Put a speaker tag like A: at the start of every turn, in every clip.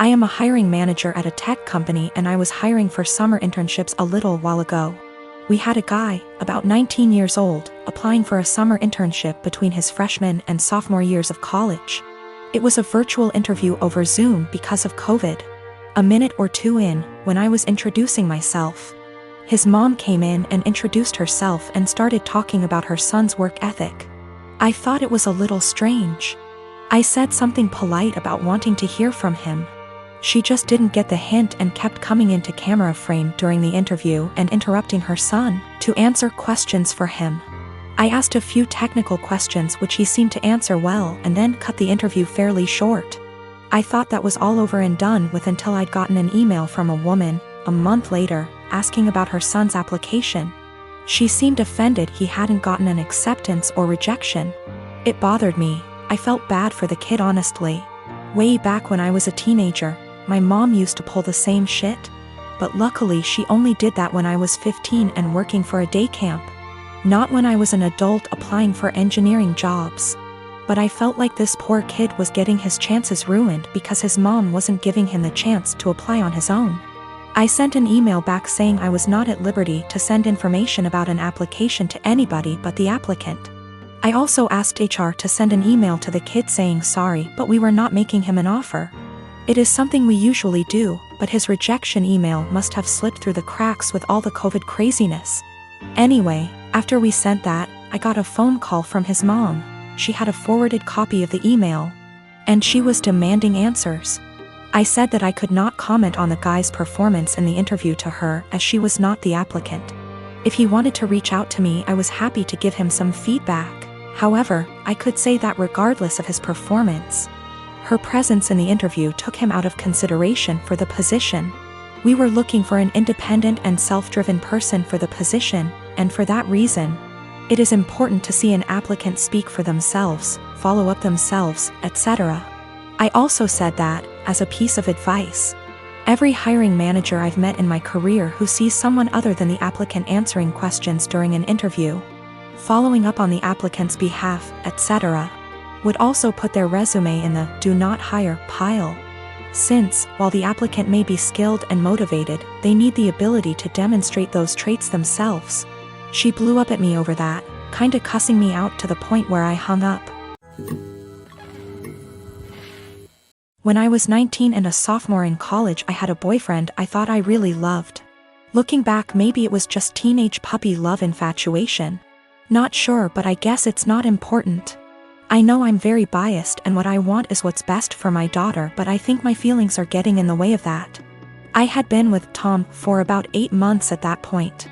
A: I am a hiring manager at a tech company and I was hiring for summer internships a little while ago. We had a guy, about 19 years old, applying for a summer internship between his freshman and sophomore years of college. It was a virtual interview over Zoom because of COVID. A minute or two in, when I was introducing myself, his mom came in and introduced herself and started talking about her son's work ethic. I thought it was a little strange. I said something polite about wanting to hear from him. She just didn't get the hint and kept coming into camera frame during the interview and interrupting her son to answer questions for him. I asked a few technical questions which he seemed to answer well and then cut the interview fairly short. I thought that was all over and done with until I'd gotten an email from a woman, a month later, asking about her son's application. She seemed offended he hadn't gotten an acceptance or rejection. It bothered me. I felt bad for the kid honestly. Way back when I was a teenager, my mom used to pull the same shit. But luckily she only did that when I was 15 and working for a day camp. Not when I was an adult applying for engineering jobs. But I felt like this poor kid was getting his chances ruined because his mom wasn't giving him the chance to apply on his own. I sent an email back saying I was not at liberty to send information about an application to anybody but the applicant. I also asked HR to send an email to the kid saying sorry, but we were not making him an offer. It is something we usually do, but his rejection email must have slipped through the cracks with all the COVID craziness. Anyway, after we sent that, I got a phone call from his mom. She had a forwarded copy of the email, and she was demanding answers. I said that I could not comment on the guy's performance in the interview to her as she was not the applicant. If he wanted to reach out to me, I was happy to give him some feedback. However, I could say that regardless of his performance, her presence in the interview took him out of consideration for the position. We were looking for an independent and self-driven person for the position, and for that reason, it is important to see an applicant speak for themselves, follow up themselves, etc. I also said that, as a piece of advice, every hiring manager I've met in my career who sees someone other than the applicant answering questions during an interview, following up on the applicant's behalf, etc., would also put their resume in the "do not hire" pile. Since, while the applicant may be skilled and motivated, they need the ability to demonstrate those traits themselves. She blew up at me over that, kinda cussing me out to the point where I hung up. When I was 19 and a sophomore in college, I had a boyfriend I thought I really loved. Looking back, maybe it was just teenage puppy love infatuation. Not sure, but I guess it's not important. I know I'm very biased and what I want is what's best for my daughter, but I think my feelings are getting in the way of that. I had been with Tom for about 8 months at that point.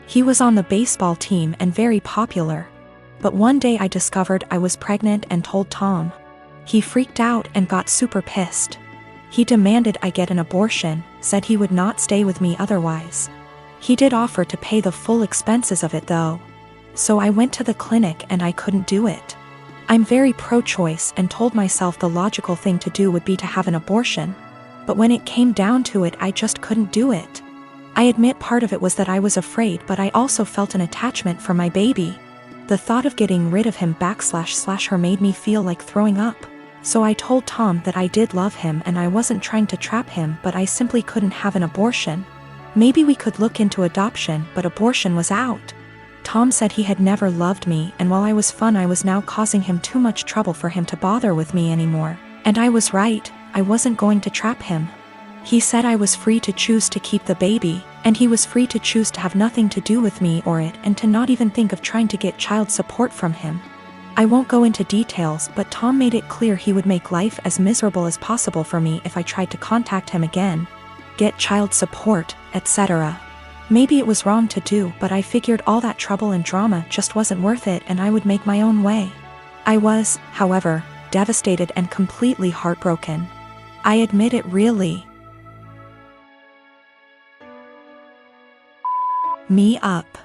A: He was on the baseball team and very popular. But one day I discovered I was pregnant and told Tom. He freaked out and got super pissed. He demanded I get an abortion, said he would not stay with me otherwise. He did offer to pay the full expenses of it though. So I went to the clinic and I couldn't do it. I'm very pro-choice and told myself the logical thing to do would be to have an abortion. But when it came down to it, I just couldn't do it. I admit part of it was that I was afraid, but I also felt an attachment for my baby. The thought of getting rid of him / her made me feel like throwing up. So I told Tom that I did love him and I wasn't trying to trap him, but I simply couldn't have an abortion. Maybe we could look into adoption, but abortion was out. Tom said he had never loved me, and while I was fun, I was now causing him too much trouble for him to bother with me anymore. And I was right, I wasn't going to trap him. He said I was free to choose to keep the baby, and he was free to choose to have nothing to do with me or it and to not even think of trying to get child support from him. I won't go into details, but Tom made it clear he would make life as miserable as possible for me if I tried to contact him again, get child support, etc. Maybe it was wrong to do, but I figured all that trouble and drama just wasn't worth it and I would make my own way. I was, however, devastated and completely heartbroken. I admit it really me up.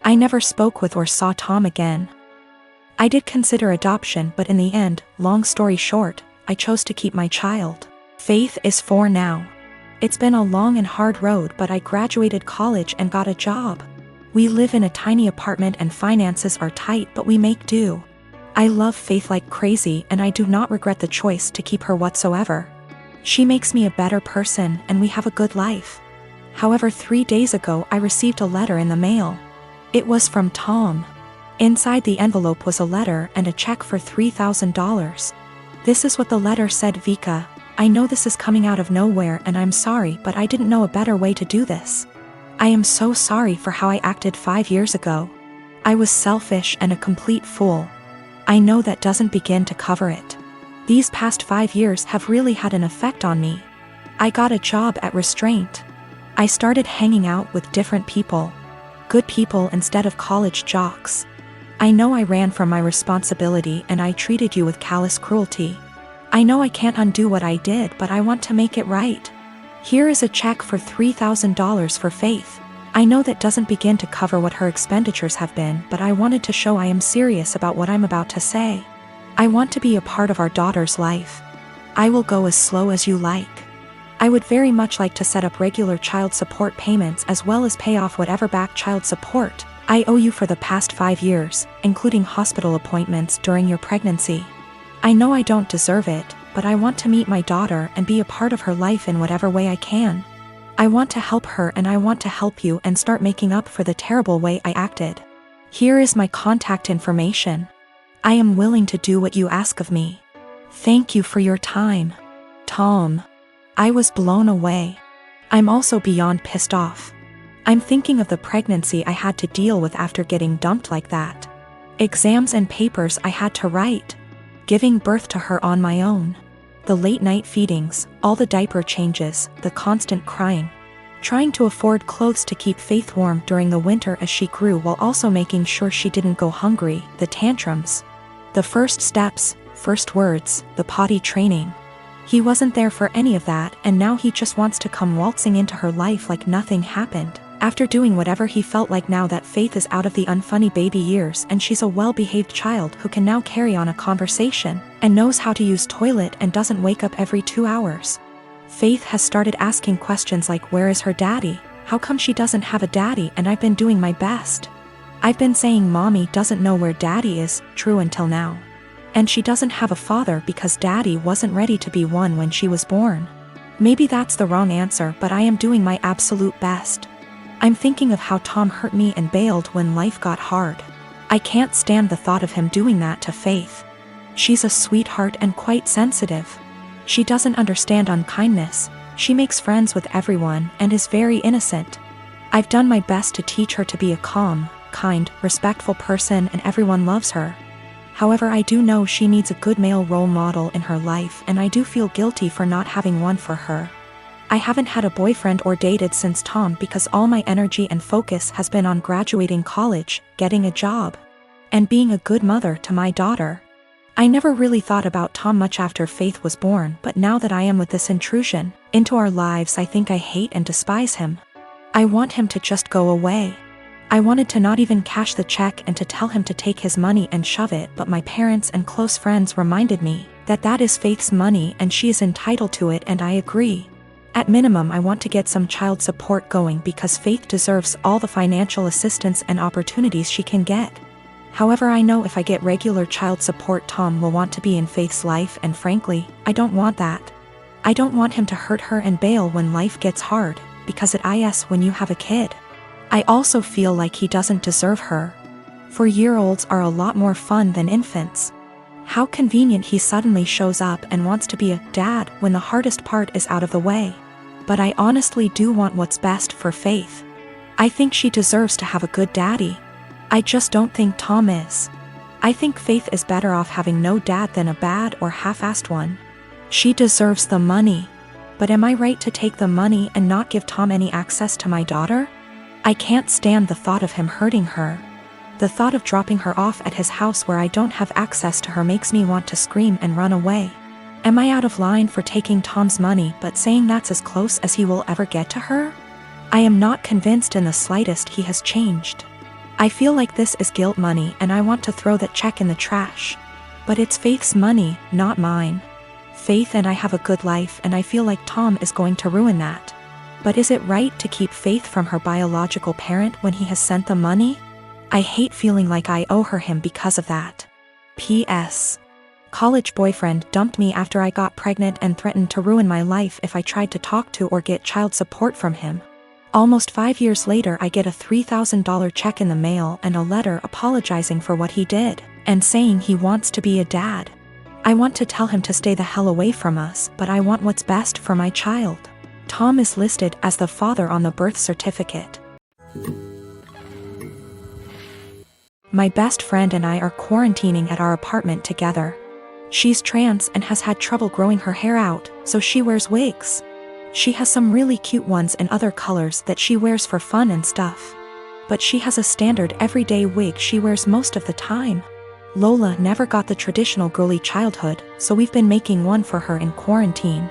A: I never spoke with or saw Tom again. I did consider adoption, but in the end, long story short, I chose to keep my child. Faith is 4 now. It's been a long and hard road, but I graduated college and got a job. We live in a tiny apartment and finances are tight, but we make do. I love Faith like crazy and I do not regret the choice to keep her whatsoever. She makes me a better person and we have a good life. However, 3 days ago I received a letter in the mail. It was from Tom. Inside the envelope was a letter and a check for $3,000. This is what the letter said: Vika, I know this is coming out of nowhere and I'm sorry, but I didn't know a better way to do this. I am so sorry for how I acted 5 years ago. I was selfish and a complete fool. I know that doesn't begin to cover it. These past 5 years have really had an effect on me. I got a job at Restraint. I started hanging out with different people. Good people instead of college jocks. I know I ran from my responsibility and I treated you with callous cruelty. I know I can't undo what I did, but I want to make it right. Here is a check for $3,000 for Faith. I know that doesn't begin to cover what her expenditures have been, but I wanted to show I am serious about what I'm about to say. I want to be a part of our daughter's life. I will go as slow as you like. I would very much like to set up regular child support payments as well as pay off whatever back child support I owe you for the past 5 years, including hospital appointments during your pregnancy. I know I don't deserve it, but I want to meet my daughter and be a part of her life in whatever way I can. I want to help her and I want to help you and start making up for the terrible way I acted. Here is my contact information. I am willing to do what you ask of me. Thank you for your time. Tom. I was blown away. I'm also beyond pissed off. I'm thinking of the pregnancy I had to deal with after getting dumped like that. Exams and papers I had to write. Giving birth to her on my own. The late night feedings, all the diaper changes, the constant crying. Trying to afford clothes to keep Faith warm during the winter as she grew while also making sure she didn't go hungry, the tantrums. The first steps, first words, the potty training. He wasn't there for any of that, and now he just wants to come waltzing into her life like nothing happened. After doing whatever he felt like now that Faith is out of the unfunny baby years and she's a well-behaved child who can now carry on a conversation and knows how to use toilet and doesn't wake up every 2 hours. Faith has started asking questions like, where is her daddy? How come she doesn't have a daddy? And I've been doing my best. I've been saying mommy doesn't know where daddy is, true until now. And she doesn't have a father because daddy wasn't ready to be one when she was born. Maybe that's the wrong answer, but I am doing my absolute best. I'm thinking of how Tom hurt me and bailed when life got hard. I can't stand the thought of him doing that to Faith. She's a sweetheart and quite sensitive. She doesn't understand unkindness. She makes friends with everyone and is very innocent. I've done my best to teach her to be a calm, kind, respectful person and everyone loves her. However, I do know she needs a good male role model in her life and I do feel guilty for not having one for her. I haven't had a boyfriend or dated since Tom because all my energy and focus has been on graduating college, getting a job, and being a good mother to my daughter. I never really thought about Tom much after Faith was born, but now that I am with this intrusion into our lives, I think I hate and despise him. I want him to just go away. I wanted to not even cash the check and to tell him to take his money and shove it, but my parents and close friends reminded me that that is Faith's money and she is entitled to it, and I agree. At minimum, I want to get some child support going because Faith deserves all the financial assistance and opportunities she can get. However, I know if I get regular child support, Tom will want to be in Faith's life, and frankly, I don't want that. I don't want him to hurt her and bail when life gets hard, because it is when you have a kid. I also feel like he doesn't deserve her. 4-year-olds are a lot more fun than infants. How convenient he suddenly shows up and wants to be a dad when the hardest part is out of the way. But I honestly do want what's best for Faith. I think she deserves to have a good daddy. I just don't think Tom is. I think Faith is better off having no dad than a bad or half-assed one. She deserves the money. But am I right to take the money and not give Tom any access to my daughter? I can't stand the thought of him hurting her. The thought of dropping her off at his house where I don't have access to her makes me want to scream and run away. Am I out of line for taking Tom's money but saying that's as close as he will ever get to her? I am not convinced in the slightest he has changed. I feel like this is guilt money and I want to throw that check in the trash. But it's Faith's money, not mine. Faith and I have a good life and I feel like Tom is going to ruin that. But is it right to keep Faith from her biological parent when he has sent the money? I hate feeling like I owe her him because of that. P.S. College boyfriend dumped me after I got pregnant and threatened to ruin my life if I tried to talk to or get child support from him. Almost 5 years later, I get a $3,000 check in the mail and a letter apologizing for what he did, and saying he wants to be a dad. I want to tell him to stay the hell away from us, but I want what's best for my child. Tom is listed as the father on the birth certificate. My best friend and I are quarantining at our apartment together. She's trans and has had trouble growing her hair out, so she wears wigs. She has some really cute ones in other colors that she wears for fun and stuff. But she has a standard everyday wig she wears most of the time. Lola never got the traditional girly childhood, so we've been making one for her in quarantine.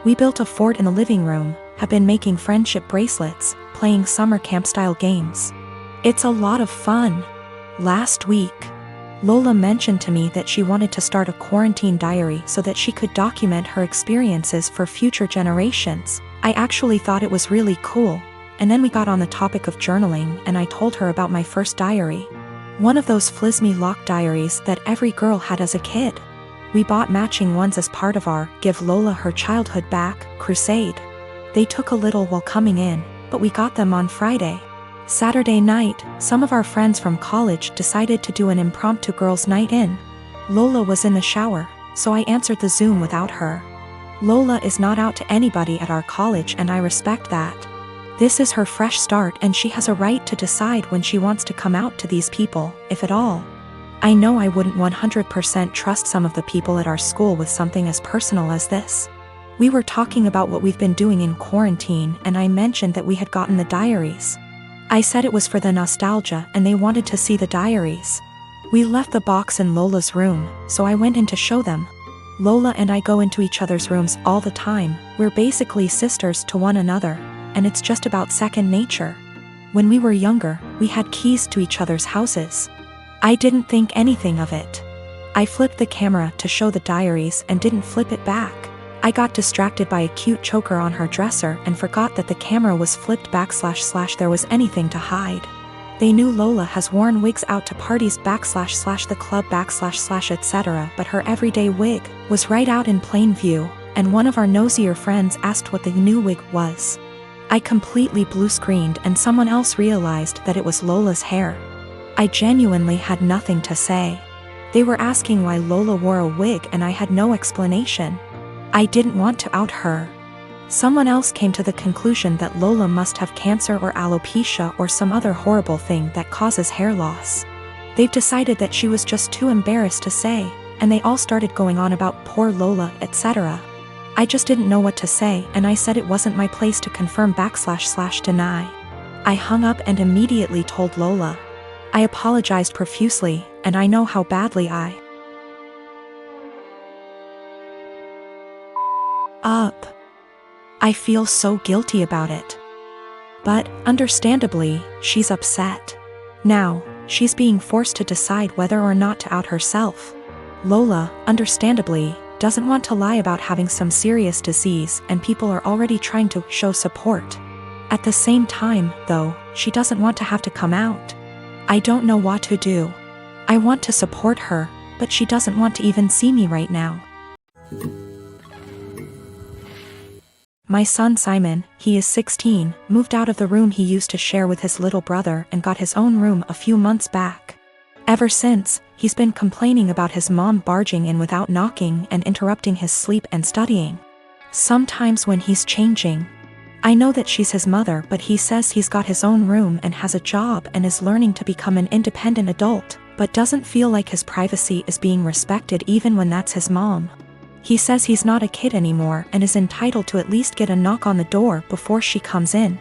A: We built a fort in the living room, have been making friendship bracelets, playing summer camp-style games. It's a lot of fun. Last week, Lola mentioned to me that she wanted to start a quarantine diary so that she could document her experiences for future generations. I actually thought it was really cool, and then we got on the topic of journaling and I told her about my first diary. One of those flismy lock diaries that every girl had as a kid. We bought matching ones as part of our Give Lola Her Childhood Back crusade. They took a little while coming in, but we got them on Friday. Saturday night, some of our friends from college decided to do an impromptu girls' night in. Lola was in the shower, so I answered the Zoom without her. Lola is not out to anybody at our college and I respect that. This is her fresh start and she has a right to decide when she wants to come out to these people, if at all. I know I wouldn't 100% trust some of the people at our school with something as personal as this. We were talking about what we've been doing in quarantine and I mentioned that we had gotten the diaries. I said it was for the nostalgia and they wanted to see the diaries. We left the box in Lola's room, so I went in to show them. Lola and I go into each other's rooms all the time, we're basically sisters to one another, and it's just about second nature. When we were younger, we had keys to each other's houses. I didn't think anything of it. I flipped the camera to show the diaries and didn't flip it back. I got distracted by a cute choker on her dresser and forgot that the camera was flipped back / there was anything to hide. They knew Lola has worn wigs out to parties / the club / etc., but her everyday wig was right out in plain view, and one of our nosier friends asked what the new wig was. I completely blue-screened and someone else realized that it was Lola's hair. I genuinely had nothing to say. They were asking why Lola wore a wig and I had no explanation. I didn't want to out her. Someone else came to the conclusion that Lola must have cancer or alopecia or some other horrible thing that causes hair loss. They've decided that she was just too embarrassed to say, and they all started going on about poor Lola, etc. I just didn't know what to say and I said it wasn't my place to confirm / deny. I hung up and immediately told Lola. I apologized profusely, and I know how badly I feel so guilty about it. But, understandably, she's upset. Now, she's being forced to decide whether or not to out herself. Lola, understandably, doesn't want to lie about having some serious disease and people are already trying to show support. At the same time, though, she doesn't want to have to come out. I don't know what to do. I want to support her, but she doesn't want to even see me right now. My son Simon, he is 16, moved out of the room he used to share with his little brother and got his own room a few months back. Ever since, he's been complaining about his mom barging in without knocking and interrupting his sleep and studying. Sometimes when he's changing. I know that she's his mother, but he says he's got his own room and has a job and is learning to become an independent adult, but doesn't feel like his privacy is being respected even when that's his mom. He says he's not a kid anymore and is entitled to at least get a knock on the door before she comes in.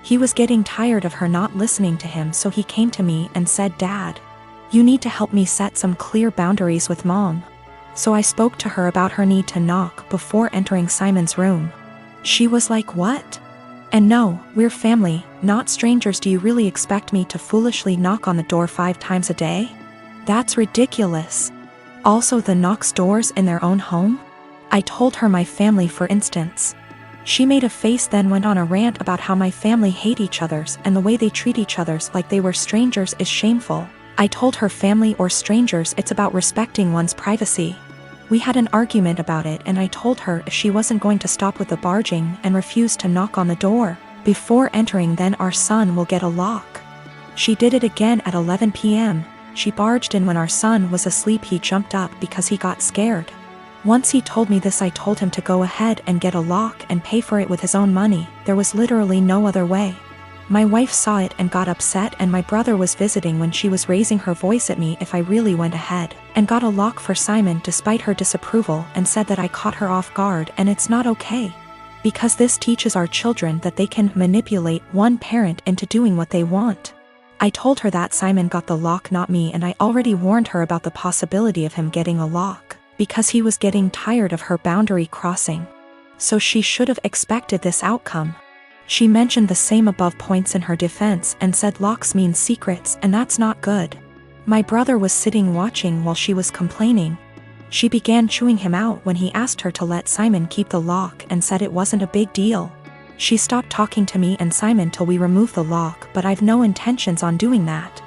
A: He was getting tired of her not listening to him, so he came to me and said, "Dad, you need to help me set some clear boundaries with Mom." So I spoke to her about her need to knock before entering Simon's room. She was like, "What? And no, we're family, not strangers. Do you really expect me to foolishly knock on the door 5 times a day? That's ridiculous. Also, the knocks doors in their own home?" I told her my family, for instance. She made a face, then went on a rant about how my family hate each other's and the way they treat each other's like they were strangers is shameful. I told her family or strangers, it's about respecting one's privacy. We had an argument about it and I told her if she wasn't going to stop with the barging and refused to knock on the door before entering, then our son will get a lock. She did it again at 11 p.m. She barged in when our son was asleep. He jumped up because he got scared. Once he told me this, I told him to go ahead and get a lock and pay for it with his own money. There was literally no other way. My wife saw it and got upset, and my brother was visiting when she was raising her voice at me if I really went ahead and got a lock for Simon despite her disapproval, and said that I caught her off guard and it's not okay. Because this teaches our children that they can manipulate one parent into doing what they want. I told her that Simon got the lock, not me, and I already warned her about the possibility of him getting a lock because he was getting tired of her boundary crossing. So she should have expected this outcome. She mentioned the same above points in her defense and said locks mean secrets, and that's not good. My brother was sitting watching while she was complaining. She began chewing him out when he asked her to let Simon keep the lock and said it wasn't a big deal. She stopped talking to me and Simon till we removed the lock, but I've no intentions on doing that.